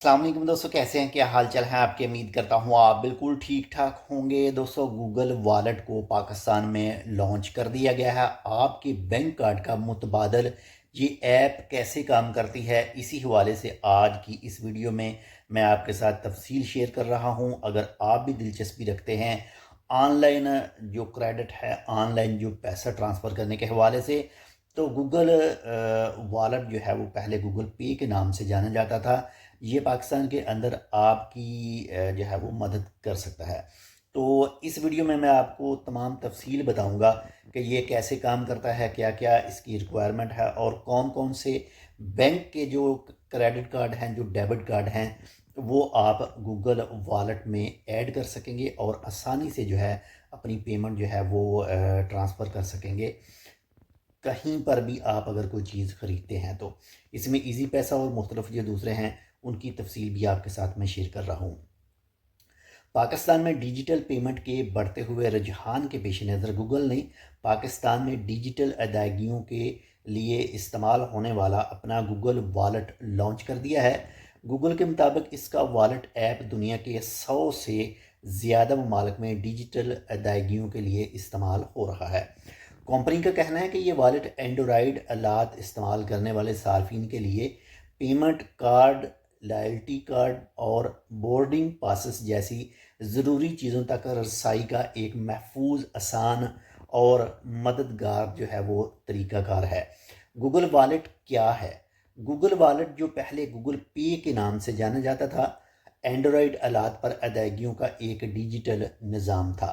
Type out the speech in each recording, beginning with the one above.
अस्सलाम वालेकुम दोस्तों, कैसे हैं? क्या हाल चाल है आपके? उम्मीद करता हूँ आप बिल्कुल ठीक ठाक होंगे। दोस्तों, गूगल वॉलेट को पाकिस्तान में लॉन्च कर दिया गया है। आपके बैंक कार्ड का मुतबादल ये ऐप कैसे काम करती है, इसी हवाले से आज की इस वीडियो में मैं आपके साथ तफसील शेयर कर रहा हूँ। अगर आप भी दिलचस्पी रखते हैं ऑनलाइन जो क्रेडिट है, ऑनलाइन जो पैसा ट्रांसफ़र करने के हवाले से, तो गूगल वॉलेट जो है वो पहले गूगल पे के नाम से जाना जाता था। ये पाकिस्तान के अंदर आपकी जो है वो मदद कर सकता है। तो इस वीडियो में मैं आपको तमाम तफसील बताऊंगा कि ये कैसे काम करता है, क्या क्या इसकी रिक्वायरमेंट है और कौन कौन से बैंक के जो क्रेडिट कार्ड हैं, जो डेबिट कार्ड हैं, वो आप गूगल वॉलेट में ऐड कर सकेंगे और आसानी से जो है अपनी पेमेंट जो है वो ट्रांसफ़र कर सकेंगे कहीं पर भी आप अगर कोई चीज़ ख़रीदते हैं तो। इसमें इजी पैसा और मुख्तलिफ जो दूसरे हैं उनकी तफसील भी आपके साथ मैं शेयर कर रहा हूँ। पाकिस्तान में डिजिटल पेमेंट के बढ़ते हुए रुझान के पेश नज़र गूगल ने पाकिस्तान में डिजिटल अदायगियों के लिए इस्तेमाल होने वाला अपना गूगल वॉलेट लॉन्च कर दिया है। गूगल के मुताबिक इसका वॉलेट ऐप दुनिया के 100 से ज़्यादा ममालिक में डिजिटल अदायगियों के लिए इस्तेमाल हो रहा है। कंपनी का कहना है कि ये वॉलेट एंड्रॉयड आलात इस्तेमाल करने वाले सार्फिन के लिए पेमेंट कार्ड, लॉयल्टी कार्ड और बोर्डिंग पासेस जैसी ज़रूरी चीज़ों तक रसाई का एक महफूज, आसान और मददगार जो है वो तरीक़ाकार है। गूगल वॉलेट क्या है? गूगल वॉलेट जो पहले गूगल पे के नाम से जाना जाता था, एंड्रॉयड आलात पर अदायगियों का एक डिजिटल निज़ाम था।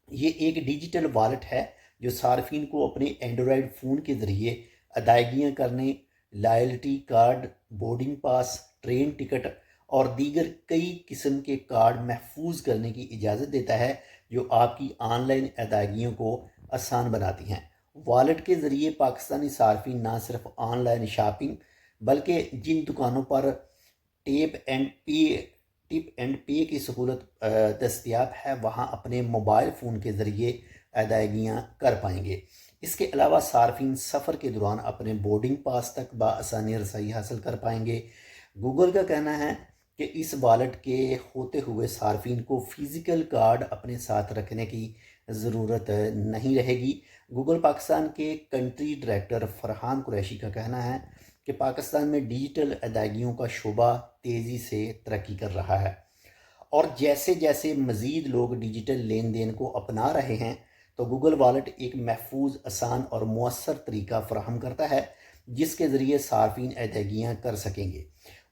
ये एक डिजिटल वॉलेट है जो सार्फिन को अपने एंड्रॉयड फ़ोन के ज़रिए अदायगियाँ करने, loyalty card, boarding pass, train ticket और दीगर कई किस्म के कार्ड महफूज करने की इजाज़त देता है, जो आपकी ऑनलाइन अदायगियों को आसान बनाती हैं। वॉलेट के ज़रिए पाकिस्तानी सार्फिन ना सिर्फ ऑनलाइन शॉपिंग, बल्कि जिन दुकानों पर टेप एंड पे टिप एंड पे की सहूलत दस्तयाब है, वहाँ अपने मोबाइल फ़ोन के ज़रिए अदायगियाँ कर पाएंगे। इसके अलावा सार्फिन सफ़र के दौरान अपने बोर्डिंग पास तक बआसानी रसाई हासिल कर पाएंगे। गूगल का कहना है कि इस वॉलेट के होते हुए सार्फिन को फ़िज़िकल कार्ड अपने साथ रखने की ज़रूरत नहीं रहेगी। गूगल पाकिस्तान के कंट्री डायरेक्टर फरहान कुरैशी का कहना है कि पाकिस्तान में डिजिटल अदायगियों का शोबा तेज़ी से तरक्की कर रहा है और जैसे जैसे मज़ीद लोग डिजिटल लेन देन को अपना रहे हैं, तो गूगल वॉलेट एक महफूज, आसान और मौसर तरीका फ़राहम करता है जिसके ज़रिए सार्फिन अदायगियाँ कर सकेंगे।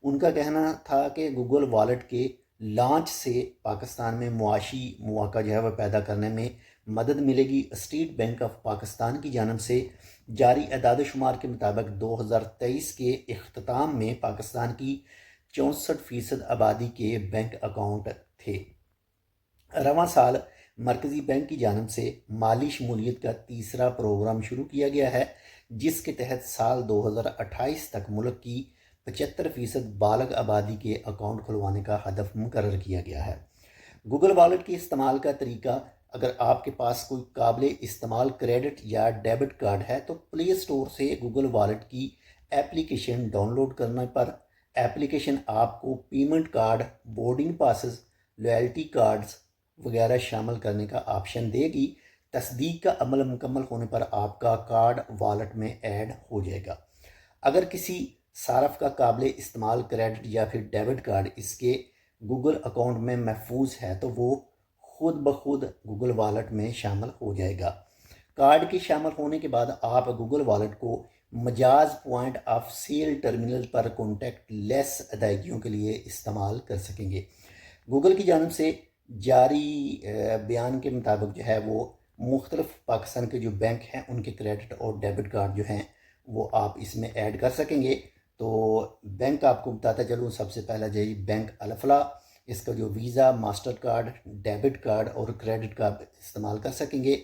उनका कहना था कि गूगल वॉलेट के लॉन्च से पाकिस्तान में मुआशी मौका जो है वह पैदा करने में मदद मिलेगी। स्टेट बैंक ऑफ पाकिस्तान की जानब से जारी अदाद शुमार के मुताबिक 2023 के इख्तिताम में पाकिस्तान की 64% आबादी के बैंक अकाउंट थे। रवां साल मरकज़ी बैंक की जानब से माली शमूलियत का तीसरा प्रोग्राम शुरू किया गया है, जिसके तहत साल 2028 तक मुल्क की 75% बालग आबादी के अकाउंट खुलवाने का हदफ मुकर्रर किया गया है। गूगल वॉलेट के इस्तेमाल का तरीका: अगर आपके पास कोई काबिल इस्तेमाल क्रेडिट या डेबिट कार्ड है तो प्ले स्टोर से गूगल वॉलेट की एप्लीकेशन डाउनलोड करने पर एप्लीकेशन आपको payment card, boarding passes, loyalty cards वगैरह शामिल करने का ऑप्शन देगी। तस्दीक का अमल मुकम्मल होने पर आपका कार्ड वॉलेट में ऐड हो जाएगा। अगर किसी सारफ का काबिल इस्तेमाल क्रेडिट या फिर डेबिट कार्ड इसके गूगल अकाउंट में महफूज है तो वो खुद ब खुद गूगल वॉलेट में शामिल हो जाएगा। कार्ड के शामिल होने के बाद आप गूगल वॉलेट को मजाज पॉइंट ऑफ सेल टर्मिनल पर कॉन्टैक्ट लेस अदायगियों के लिए इस्तेमाल कर सकेंगे। गूगल की जानब से जारी बयान के मुताबिक जो है वो मुख्तलिफ पाकिस्तान के जो बैंक हैं उनके क्रेडिट और डेबिट कार्ड जो हैं वो आप इसमें ऐड कर सकेंगे। तो बैंक आपको बताता चलूँ, सबसे पहला जी बैंक अलफला, इसका जो visa, master card, debit card और क्रेडिट कार्ड इस्तेमाल कर सकेंगे।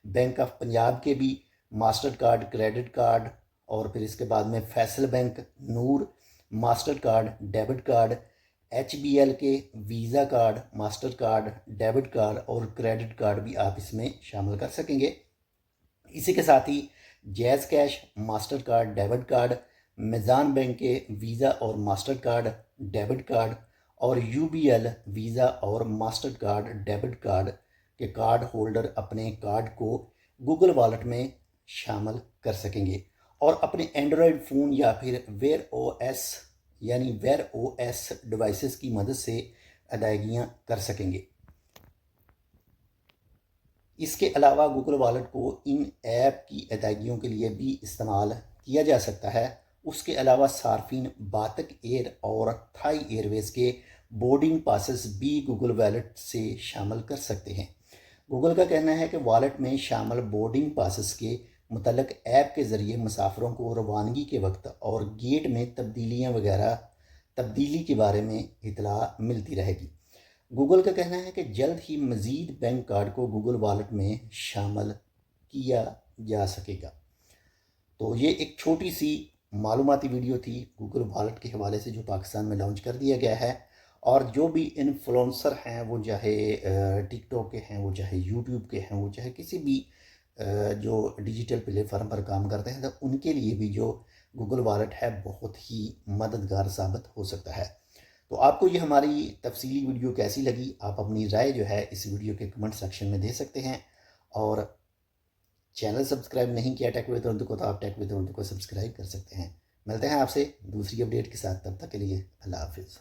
बैंक ऑफ पंजाब के भी मास्टर कार्ड, क्रेडिट कार्ड और फिर इसके बाद में Faysal bank, Noor, master card, debit card, HBL के visa card, master card, debit card और क्रेडिट कार्ड भी आप इसमें शामिल कर सकेंगे। इसी के साथ ही JazzCash, master card, debit card, Meezan bank کے ویزا اور ماسٹر کارڈ ڈیبٹ کارڈ اور یو بی ایل ویزا اور ماسٹر کارڈ ڈیبٹ کارڈ کے کارڈ ہولڈر اپنے کارڈ کو گوگل والیٹ میں شامل کر سکیں گے اور اپنے اینڈرائڈ فون یا پھر ویئر او ایس ڈیوائسز کی مدد سے ادائیگیاں کر سکیں گے۔ اس کے علاوہ گوگل والیٹ کو ان ایپ کی ادائیگیوں کے لیے بھی استعمال کیا جا سکتا ہے۔ اس کے علاوہ صارفین باتک ایئر اور تھائی ایئر ویز کے بورڈنگ پاسز بھی گوگل والیٹ سے شامل کر سکتے ہیں۔ گوگل کا کہنا ہے کہ والیٹ میں شامل بورڈنگ پاسز کے متعلق ایپ کے ذریعے مسافروں کو روانگی کے وقت اور گیٹ میں تبدیلی کے بارے میں اطلاع ملتی رہے گی۔ گوگل کا کہنا ہے کہ جلد ہی مزید بینک کارڈ کو گوگل والیٹ میں شامل کیا جا سکے گا۔ تو یہ ایک چھوٹی سی معلوماتی ویڈیو تھی گوگل والیٹ کے حوالے سے جو پاکستان میں لانچ کر دیا گیا ہے، اور جو بھی انفلوئنسر ہیں وہ چاہے ٹک ٹاک کے ہیں، وہ چاہے یوٹیوب کے ہیں، وہ چاہے کسی بھی جو ڈیجیٹل پلیٹ فارم پر کام کرتے ہیں، تو ان کے لیے بھی جو گوگل والیٹ ہے بہت ہی مددگار ثابت ہو سکتا ہے۔ تو آپ کو یہ ہماری تفصیلی ویڈیو کیسی لگی؟ آپ اپنی رائے جو ہے اس ویڈیو کے کمنٹ سیکشن میں دے سکتے ہیں، اور چینل سبسکرائب نہیں کیا ٹیک وتھ اردو کو تو آپ ٹیک وتھ اردو کو سبسکرائب کر سکتے ہیں۔ ملتے ہیں آپ سے دوسری اپڈیٹ کے ساتھ، تب تک کے لیے اللہ حافظ۔